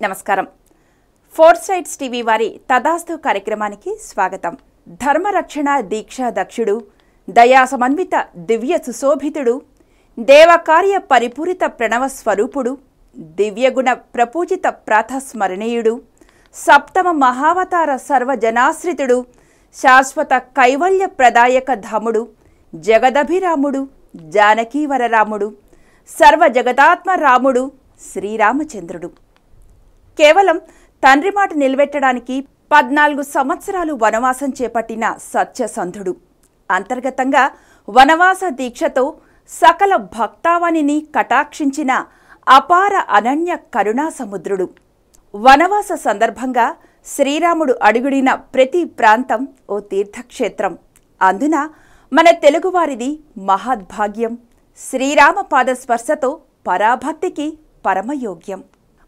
నమస్కారం. Four sides TV వారి తదాస్తు కార్యక్రమానికి స్వాగతం. ధర్మరక్షణ దీక్షా దక్షుడు, దయా సమన్విత దివ్య సుశోభితుడు, దేవకార్య పరిపూరిత ప్రణవ స్వరూపుడు, దివ్యగుణ ప్రపూజిత ప్రాతస్మరణీయుడు, సప్తమ మహావతార సర్వజనాశ్రితుడు, శాశ్వత కైవల్య ప్రదాయక ధాముడు, జగదభిరాముడు, జానకీవరరాముడు, సర్వజగదాత్మ రాముడు శ్రీరామచంద్రుడు. కేవలం తండ్రి మాట నిలబెట్టడానికి 14 సంవత్సరాలు వనవాసం చేపట్టిన సత్యసంధుడు. అంతర్గతంగా వనవాస దీక్షతో సకల భక్తావనిని కటాక్షించిన అపార అనన్య కరుణా సముద్రుడు. వనవాస సందర్భంగా శ్రీరాముడు అడుగుడిన ప్రతి ప్రాంతం ఓ తీర్థక్షేత్రం. అందున మన తెలుగువారిది మహద్భాగ్యం. శ్రీరామ పాదస్పర్శతో పరాభక్తికి పరమయోగ్యం.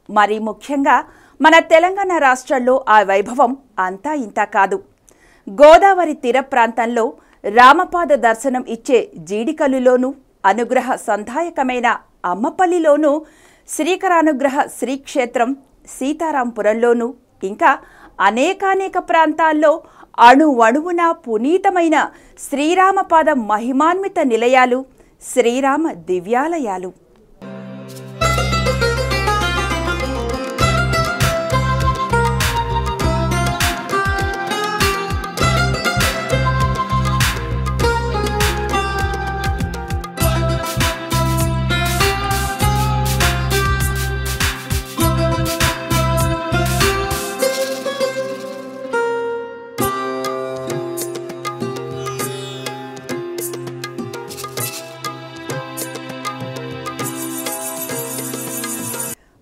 మరి ముఖ్యంగా మన తెలంగాణ రాష్ట్రంలో ఆ వైభవం అంతా ఇంతా కాదు. గోదావరి తీర ప్రాంతంలో రామపాద దర్శనం ఇచ్చే జీడికల్లులోనూ, అనుగ్రహ సంధాయకమైన అమ్మపల్లిలోనూ, శ్రీకరానుగ్రహ శ్రీక్షేత్రం సీతారాంపురంలోనూ, ఇంకా అనేకానేక ప్రాంతాల్లో అణువణువున పునీతమైన శ్రీరామపాద మహిమాన్విత నిలయాలు, శ్రీరామ దివ్యాలయాలు.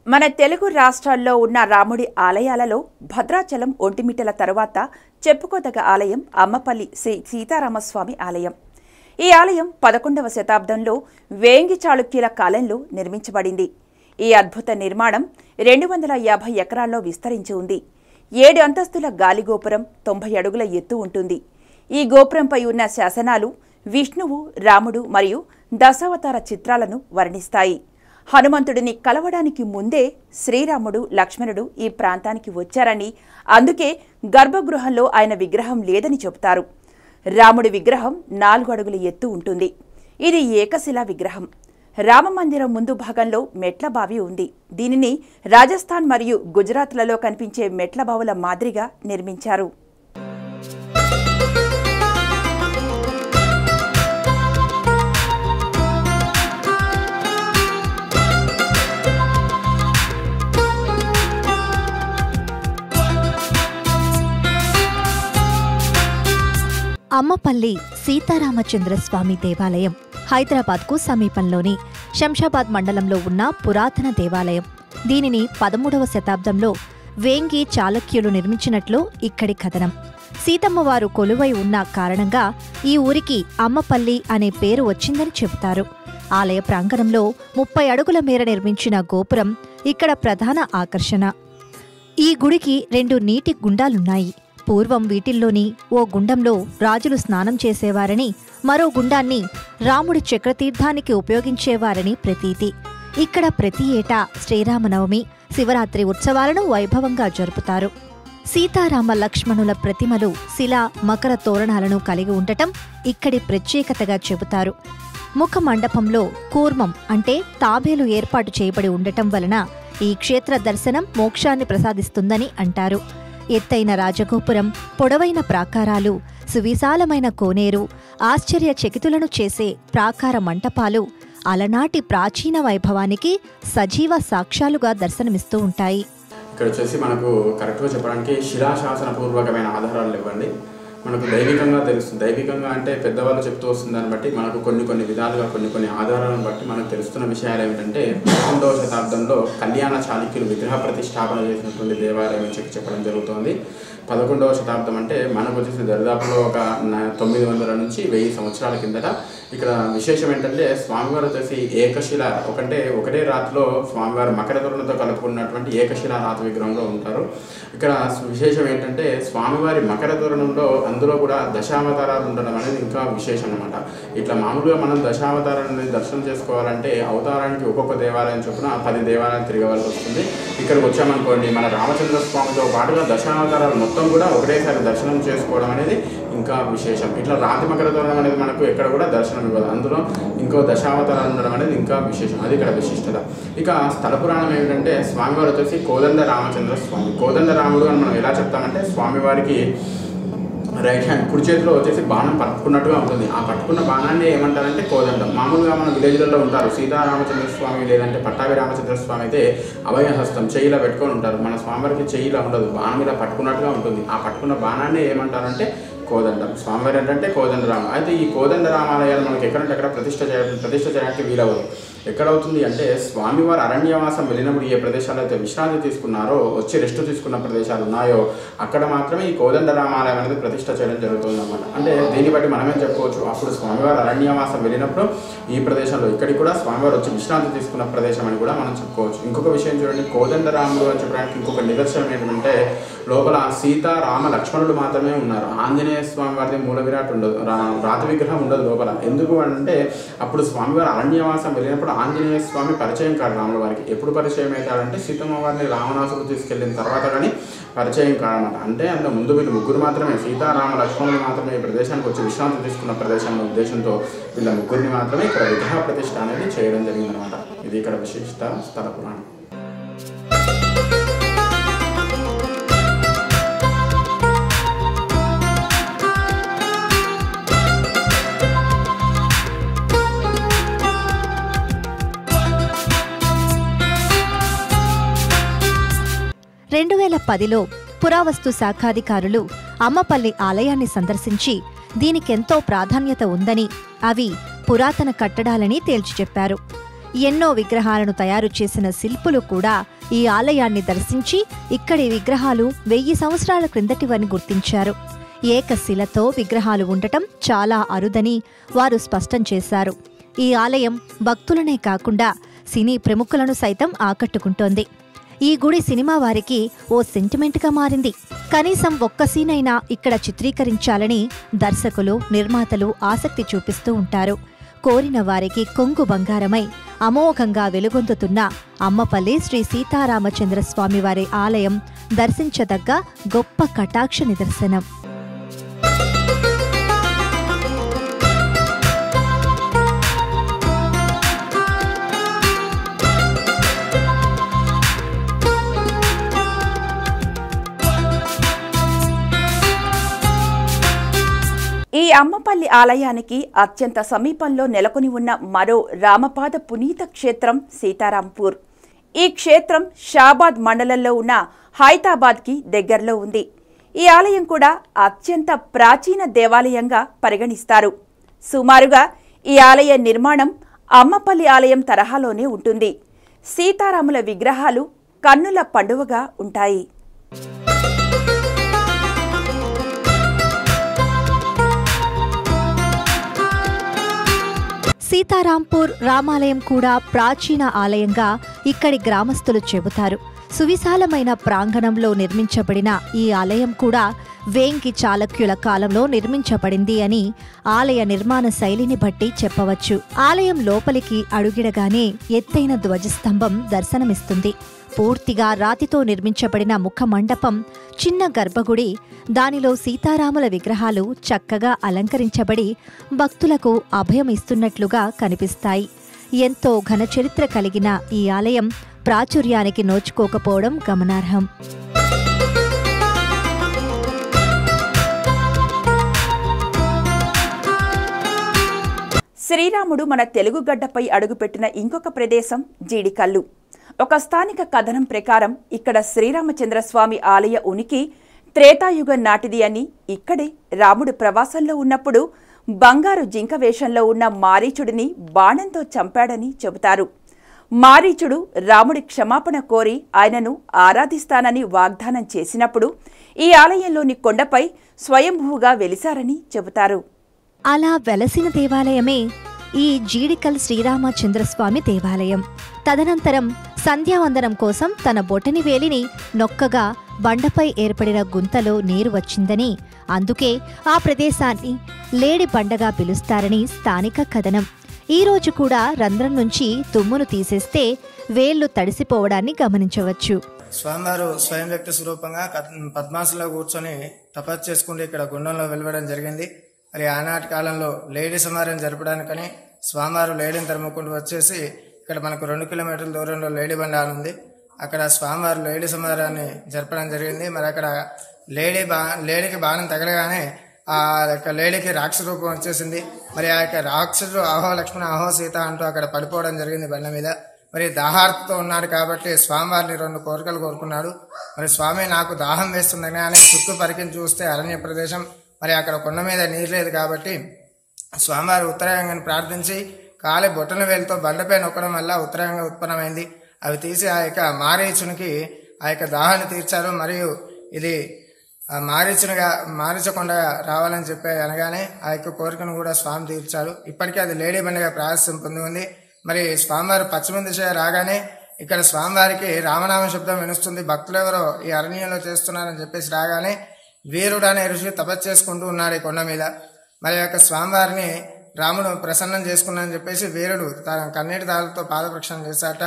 మన తెలుగు రాష్ట్రాల్లో ఉన్న రాముడి ఆలయాలలో భద్రాచలం, ఒంటిమిట్టల తరువాత చెప్పుకోదగ్గ ఆలయం అమ్మపల్లి శ్రీ సీతారామస్వామి ఆలయం. ఈ ఆలయం 11వ శతాబ్దంలో వేంగి చాళుక్యుల కాలంలో నిర్మించబడింది. ఈ అద్భుత నిర్మాణం 250 ఎకరాల్లో విస్తరించి ఉంది. 7 అంతస్తుల గాలిగోపురం, 90 అడుగుల ఎత్తు ఉంటుంది. ఈ గోపురంపై ఉన్న శాసనాలు విష్ణువు, రాముడు మరియు దశావతార చిత్రాలను వర్ణిస్తాయి. హనుమంతుడిని కలవడానికి ముందే శ్రీరాముడు, లక్ష్మణుడు ఈ ప్రాంతానికి వచ్చారని, అందుకే గర్భగృహంలో ఆయన విగ్రహం లేదని చెబుతారు. రాముడి విగ్రహం 4 అడుగుల ఎత్తు ఉంటుంది. ఇది ఏకశిలా విగ్రహం. రామమందిరం ముందు భాగంలో మెట్ల బావి ఉంది. దీనిని రాజస్థాన్ మరియు గుజరాత్లలో కనిపించే మెట్ల బావుల మాదిరిగా నిర్మించారు. అమ్మపల్లి సీతారామచంద్రస్వామి దేవాలయం హైదరాబాద్కు సమీపంలోని శంషాబాద్ మండలంలో ఉన్న పురాతన దేవాలయం. దీనిని 13వ శతాబ్దంలో వేంగి చాళుక్యులు నిర్మించినట్లు ఇక్కడి కథనం. సీతమ్మవారు కొలువై ఉన్న కారణంగా ఈ ఊరికి అమ్మపల్లి అనే పేరు వచ్చిందని చెబుతారు. ఆలయ ప్రాంగణంలో 30 అడుగుల మేర నిర్మించిన గోపురం ఇక్కడ ప్రధాన ఆకర్షణ. ఈ గుడికి 2 నీటి గుండాలున్నాయి. పూర్వం వీటిల్లోని ఓ గుండంలో రాజులు స్నానం చేసేవారని, మరో గుండాన్ని రాముడి చక్రతీర్థానికి ఉపయోగించేవారని ప్రతీతి. ఇక్కడ ప్రతి ఏటా శ్రీరామనవమి, శివరాత్రి ఉత్సవాలను వైభవంగా జరుపుతారు. సీతారామ లక్ష్మణుల ప్రతిమలు శిలా, మకర తోరణాలను కలిగి ఉండటం ఇక్కడి ప్రత్యేకతగా చెబుతారు. ముఖ మండపంలో కూర్మం అంటే తాబేలు ఏర్పాటు చేయబడి ఉండటం వలన ఈ క్షేత్ర దర్శనం మోక్షాన్ని ప్రసాదిస్తుందని అంటారు. ఎత్తైన రాజగోపురం, పొడవైన ప్రాకారాలు, సువిశాలమైన కోనేరు, ఆశ్చర్యచకితులను చేసే ప్రాకార మంటపాలు అలనాటి ప్రాచీన వైభవానికి సజీవ సాక్ష్యాలుగా దర్శనమిస్తూ ఉంటాయి. ఇక్కడ వచ్చేసి మనకు కరెక్ట్గా చెప్పడానికి శిలాశాసనపూర్వకమైన ఆధారాలు ఇవ్వండి. మనకు దైవికంగా తెలుస్తుంది. దైవికంగా అంటే పెద్దవాళ్ళు చెప్తూ వస్తుంది. దాన్ని బట్టి మనకు కొన్ని విధాలుగా కొన్ని ఆధారాలను బట్టి మనకు తెలుస్తున్న విషయాలు ఏమిటంటే 11వ శతాబ్దంలో కళ్యాణ చాళుక్యులు విగ్రహ ప్రతిష్టాపన చేసినటువంటి దేవాలయం చెప్పడం జరుగుతుంది. 11వ శతాబ్దం అంటే మనకు వచ్చేసిన దరిదాపులో ఒక 900 నుంచి 1000 సంవత్సరాల కిందట. ఇక్కడ విశేషం ఏంటంటే స్వామివారు వచ్చేసి ఏకశిల, ఒకటే రాతిలో స్వామివారు మకర తోరణంతో కలుపుకున్నటువంటి ఏకశిల రాతి విగ్రహంలో ఉంటారు. ఇక్కడ విశేషం ఏంటంటే స్వామివారి మకర తోరణంలో అందులో కూడా దశావతారాలు ఉండడం అనేది ఇంకా విశేషం అనమాట. ఇట్లా మామూలుగా మనం దశావతారాన్ని దర్శనం చేసుకోవాలంటే అవతారానికి ఒక్కొక్క దేవాలయం చొప్పున 10 దేవాలయాలు తిరగవలసి వస్తుంది. ఇక్కడికి వచ్చామనుకోండి, మన రామచంద్ర స్వామితో పాటుగా దశావతారాలు మొత్తం కూడా ఒకటేసారి దర్శనం చేసుకోవడం అనేది ఇంకా విశేషం. ఇట్లా రాతి మకర తోరణం అనేది మనకు ఎక్కడ కూడా దర్శనం ఇవ్వదు, అందులో ఇంకో దశావతారాలు ఉండడం అనేది ఇంకా విశేషం. అది ఇక్కడ విశిష్టత. ఇక స్థల పురాణం ఏమిటంటే స్వామివారు వచ్చేసి కోదండ రామచంద్ర స్వామి. కోదండ రాముడు అని మనం ఎలా చెప్తామంటే స్వామివారికి రైట్ హ్యాండ్ కుడి చేతిలో వచ్చేసి బాణం పట్టుకున్నట్టుగా ఉంటుంది. ఆ పట్టుకున్న బాణాన్ని ఏమంటారంటే కోదండం. మామూలుగా మన విలేజ్లలో ఉంటారు సీతారామచంద్ర స్వామి లేదంటే పట్టాభి రామచంద్ర స్వామి అయితే అభయహస్తం చెయ్యిలా పెట్టుకొని ఉంటారు. మన స్వామివారికి చెయ్యిలా ఉండదు, బాణం ఇలా పట్టుకున్నట్టుగా ఉంటుంది. ఆ పట్టుకున్న బాణాన్ని ఏమంటారంటే కోదండం. స్వామివారి ఏంటంటే కోదండరామ. అయితే ఈ కోదండరామాలయాలు మనకి ఎక్కడంటే అక్కడ ప్రతిష్ట చేయడానికి వీలవదు. ఎక్కడవుతుంది అంటే స్వామివారు అరణ్యవాసం వెళ్ళినప్పుడు ఏ ప్రదేశాలు అయితే విశ్రాంతి తీసుకున్నారో, వచ్చి రెస్ట్ తీసుకున్న ప్రదేశాలు ఉన్నాయో అక్కడ మాత్రమే ఈ కోదండరామాలయం అనేది ప్రతిష్ట చేయడం జరుగుతుంది అన్నమాట. అంటే దీన్ని బట్టి మనమేం చెప్పుకోవచ్చు, అప్పుడు స్వామివారు అరణ్యవాసం వెళ్ళినప్పుడు ఈ ప్రదేశంలో ఇక్కడికి కూడా స్వామివారు వచ్చి విశ్రాంతి తీసుకున్న ప్రదేశం అని కూడా మనం చెప్పుకోవచ్చు. ఇంకొక విషయం చూడండి, కోదండరాముడు అని చెప్పడానికి ఇంకొక నిదర్శనం ఏంటంటే లోపల సీత రామ లక్ష్మణుడు మాత్రమే ఉన్నారు. ఆంజనేయ స్వామి వారిది మూల విరాట్ ఉండదు, రాతి విగ్రహం ఉండదు లోపల. ఎందుకు అంటే అప్పుడు స్వామివారు అరణ్యవాసం వెళ్ళినప్పుడు ఆంజనేయ స్వామి పరిచయం కాదు రాముల వారికి. ఎప్పుడు పరిచయం అవుతాడంటే సీతమ్మ వారిని రావణాసురుడు తీసుకెళ్లిన తర్వాత కానీ పరిచయం కాదన్నమాట. అంటే అంత ముందు వీళ్ళు ముగ్గురు మాత్రమే, సీతారామ లక్ష్మణులు మాత్రమే ఈ ప్రదేశానికి వచ్చి విశ్రాంతి తీసుకున్న ప్రదేశం ఉద్దేశంతో వీళ్ళ ముగ్గురిని మాత్రమే ఇక్కడ విగ్రహ ప్రతిష్ఠ అనేది చేయడం జరిగిందనమాట. ఇది ఇక్కడ విశిష్ట స్థల పురాణం. రెండు 2010లో పురావస్తు శాఖాధికారులు అమ్మపల్లి ఆలయాన్ని సందర్శించి దీనికెంతో ప్రాధాన్యత ఉందని, అవి పురాతన కట్టడాలని తేల్చి చెప్పారు. ఎన్నో విగ్రహాలను తయారు చేసిన శిల్పులు కూడా ఈ ఆలయాన్ని దర్శించి ఇక్కడి విగ్రహాలు 1000 సంవత్సరాల క్రిందటివని గుర్తించారు. ఏకశిలతో విగ్రహాలు ఉండటం చాలా అరుదని వారు స్పష్టం చేశారు. ఈ ఆలయం భక్తులనే కాకుండా సినీ ప్రముఖులను సైతం ఆకట్టుకుంటోంది. ఈ గుడి సినిమా వారికి ఓ సెంటిమెంట్గా మారింది. కనీసం ఒక్క సీనైనా ఇక్కడ చిత్రీకరించాలని దర్శకులు, నిర్మాతలు ఆసక్తి చూపిస్తూ ఉంటారు. కోరిన వారికి కొంగు బంగారమై అమోఘంగా వెలుగొందుతున్న అమ్మపల్లి శ్రీ సీతారామచంద్ర స్వామివారి ఆలయం దర్శించదగ్గ గొప్ప కటాక్ష నిదర్శనం. ఈ అమ్మపల్లి ఆలయానికి అత్యంత సమీపంలో నెలకొని ఉన్న మరో రామపాద పునీత క్షేత్రం సీతారాంపూర్. ఈ క్షేత్రం షాబాద్ మండలంలో ఉన్న హైదరాబాద్కి దగ్గరలో ఉంది. ఈ ఆలయం కూడా అత్యంత ప్రాచీన దేవాలయంగా పరిగణిస్తారు. సుమారుగా ఈ ఆలయ నిర్మాణం అమ్మపల్లి ఆలయం తరహాలోనే ఉంటుంది. సీతారాముల విగ్రహాలు కన్నుల పండువగా ఉంటాయి. సీతారాంపూర్ రామాలయం కూడా ప్రాచీన ఆలయంగా ఇక్కడి గ్రామస్తులు చెబుతారు. సువిశాలమైన ప్రాంగణంలో నిర్మించబడిన ఈ ఆలయం కూడా వేంగి చాళుక్యుల కాలంలో నిర్మించబడింది అని ఆలయ నిర్మాణ శైలిని బట్టి చెప్పవచ్చు. ఆలయం లోపలికి అడుగిడగానే ఎత్తైన ధ్వజస్తంభం దర్శనమిస్తుంది. పూర్తిగా రాతితో నిర్మించబడిన ముఖ మండపం, చిన్న గర్భగుడి, దానిలో సీతారాముల విగ్రహాలు చక్కగా అలంకరించబడి భక్తులకు అభయం ఇస్తున్నట్లుగా కనిపిస్తాయి. ఎంతో ఘనచరిత్ర కలిగిన ఈ ఆలయం ప్రాచుర్యానికి నోచుకోకపోవడం గమనార్హం. శ్రీరాముడు మన తెలుగు గడ్డపై అడుగుపెట్టిన ఇంకొక ప్రదేశం జీడికల్లు. ఒక స్థానిక కథనం ప్రకారం ఇక్కడ శ్రీరామచంద్రస్వామి ఆలయ ఉనికి త్రేతాయుగం నాటిది అని, ఇక్కడే రాముడు ప్రవాసంలో ఉన్నప్పుడు బంగారు జింక వేషంలో ఉన్న మారీచుడిని బాణంతో చంపాడని చెబుతారు. మారీచుడు రాముడి క్షమాపణ కోరి ఆయనను ఆరాధిస్తానని వాగ్దానం చేసినప్పుడు ఈ ఆలయంలోని కొండపై స్వయంభూగా వెలిశారని చెబుతారు. అలా వెలసిన దేవాలయమే ఈ జీడికల్ శ్రీరామచంద్రస్వామి దేవాలయం. తదనంతరం సంధ్యావందనం కోసం తన బొటని వేలిని నొక్కగా బండపై ఏర్పడిన గుంతలో నీరు వచ్చిందని, అందుకే ఆ ప్రదేశాన్ని లేడి బండగా పిలుస్తారని స్థానిక కథనం. ఈరోజు కూడా రంధ్రం నుంచి తుమ్మును తీసేస్తే వేళ్లు తడిసిపోవడాన్ని గమనించవచ్చు. స్వామివారు స్వయం వ్యక్తి స్వరూపంగా పద్మాసనంలో కూర్చొని తపస్సు చేసుకుంటూ ఇక్కడ గుండంలో వెలువడం జరిగింది. మరి ఆనాటి కాలంలో లేడీ సమారం జరపడానికని స్వామివారు లేడీని తరుముకుంటూ వచ్చేసి ఇక్కడ మనకు 2 కిలోమీటర్ల దూరంలో లేడీ బండ అని ఉంది. అక్కడ స్వామివారు లేడీ సమారాన్ని జరపడం జరిగింది. మరి అక్కడ లేడీకి బాణం తగలగానే ఆ యొక్క లేడీకి రాక్షస రూపం వచ్చేసింది. మరి ఆ యొక్క రాక్షసుడు అహో లక్ష్మణ అహో సీత అంటూ అక్కడ పడిపోవడం జరిగింది బండ మీద. మరి దాహార్తతో ఉన్నాడు కాబట్టి స్వామివారిని 2 కోరికలు కోరుకున్నాడు. మరి స్వామి నాకు దాహం వేస్తుందని అని చుట్టూ పరికిని చూస్తే అరణ్య ప్రదేశం, మరి అక్కడ కొండ మీద నీరు లేదు కాబట్టి స్వామివారి ఉత్తరాయంగాన్ని ప్రార్థించి కాలి బొట్టన వేలుతో బండపై నొక్కడం వల్ల ఉత్తరాయంగా ఉత్పన్నమైంది. అవి తీసి ఆ యొక్క మారీచునికి ఆ యొక్క దాహాన్ని తీర్చారు. మరియు ఇది మారీచకుండా రావాలని చెప్పి అనగానే ఆ యొక్క కోరికను కూడా స్వామి తీర్చారు. ఇప్పటికీ అది లేడీ బండిగా ప్రాశస్త్యం పొంది ఉంది. మరి స్వామివారు పశ్చిమ దిశ రాగానే ఇక్కడ స్వామివారికి రామనామ శబ్దం వినుస్తుంది. భక్తులు ఎవరో ఈ అరణ్యంలో చేస్తున్నారని చెప్పేసి రాగానే వీరుడు అనే ఋషి తపస్సు చేసుకుంటూ ఉన్నాడు ఈ కొండ మీద. మరి యొక్క స్వామివారిని రాముడు ప్రసన్నం చేసుకున్నానని చెప్పేసి వీరుడు తన కన్నీటి దారులతో పాదప్రక్షణ చేశాట.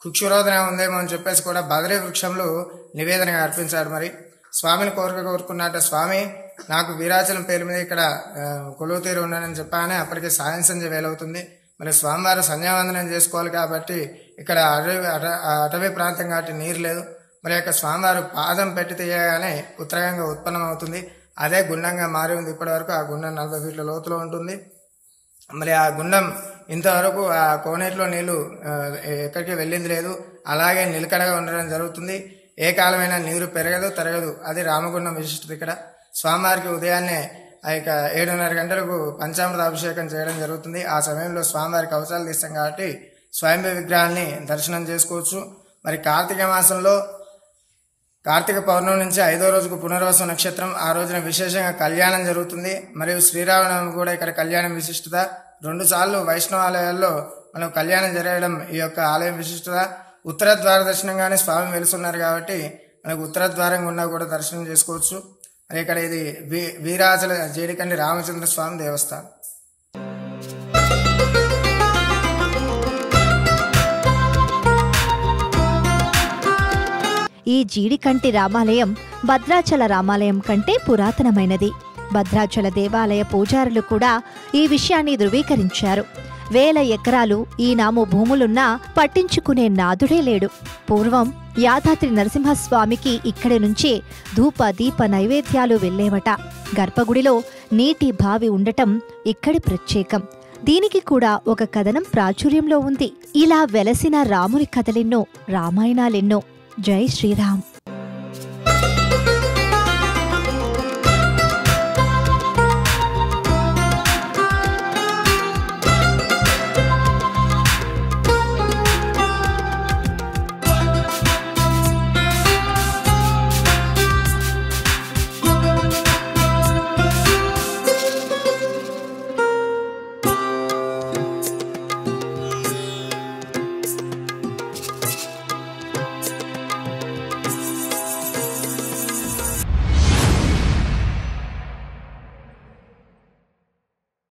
కుక్షురోధన ఉందేమో అని చెప్పేసి కూడా బదరీ వృక్షంలో నివేదనగా అర్పించాడు. మరి స్వామిని కోరుకున్నట్ట స్వామి నాకు వీరాచలం పేరు మీద ఇక్కడ కొలువు తీరు ఉన్నానని చెప్పానే అప్పటికే సాయం సంధ్య వేలవుతుంది. మరి స్వామివారు సంధ్యావందనం చేసుకోవాలి కాబట్టి ఇక్కడ అటవీ ప్రాంతం కాబట్టి నీరు లేదు. మరి యొక్క స్వామివారు పాదం పెట్టి తీయగానే ఉత్తరాయంగా ఉత్పన్నం అవుతుంది. అదే గుండంగా మారి ఉంది. ఇప్పటి వరకు ఆ గుండం 40 ఫీట్ల లోతులో ఉంటుంది. మరి ఆ గుండం ఇంతవరకు ఆ కోనేటిలో నీళ్లు ఎక్కడికి వెళ్ళింది లేదు. అలాగే నిలకడగా ఉండడం జరుగుతుంది. ఏ కాలమైనా నీరు పెరగదు తరగదు. అది రామగుండం విశిష్టత. ఇక్కడ స్వామివారికి ఉదయాన్నే ఆ యొక్క 7:30 గంటలకు పంచామృత అభిషేకం చేయడం జరుగుతుంది. ఆ సమయంలో స్వామివారికి అవసరాలు తీస్తాం కాబట్టి స్వయంభూ విగ్రహాన్ని దర్శనం చేసుకోవచ్చు. మరి కార్తీక మాసంలో కార్తీక పౌర్ణమి నుంచి 5వ రోజుకు పునర్వసు నక్షత్రం. ఆ రోజున విశేషంగా కళ్యాణం జరుగుతుంది. మరియు శ్రీరామనవమి కూడా ఇక్కడ కళ్యాణం విశిష్టత. 2 సార్లు వైష్ణవ ఆలయాల్లో మనం కళ్యాణం జరగడం ఈ యొక్క ఆలయం విశిష్టత. ఉత్తర ద్వార దర్శనంగానే స్వామి వెలుస్తున్నారు కాబట్టి మనకు ఉత్తర ద్వారం గుండా కూడా దర్శనం చేసుకోవచ్చు. మరి ఇక్కడ ఇది వీరాచల జేడికండి రామచంద్ర స్వామి దేవస్థానం. ఈ జీడికంటి రామాలయం భద్రాచల రామాలయం కంటే పురాతనమైనది. భద్రాచల దేవాలయ పూజారులు కూడా ఈ విషయాన్ని ధృవీకరించారు. 1000 ఎకరాలు ఈ నాము భూములున్నా పట్టించుకునే నాదుడే లేడు. పూర్వం యాదాద్రి నరసింహస్వామికి ఇక్కడి నుంచే ధూప దీప నైవేద్యాలు వెళ్లేవట. గర్భగుడిలో నీటి బావి ఉండటం ఇక్కడి ప్రత్యేకం. దీనికి కూడా ఒక కథనం ప్రాచుర్యంలో ఉంది. ఇలా వెలసిన రాముని కథలెన్నో, రామాయణాలెన్నో. జై శ్రీరామ్.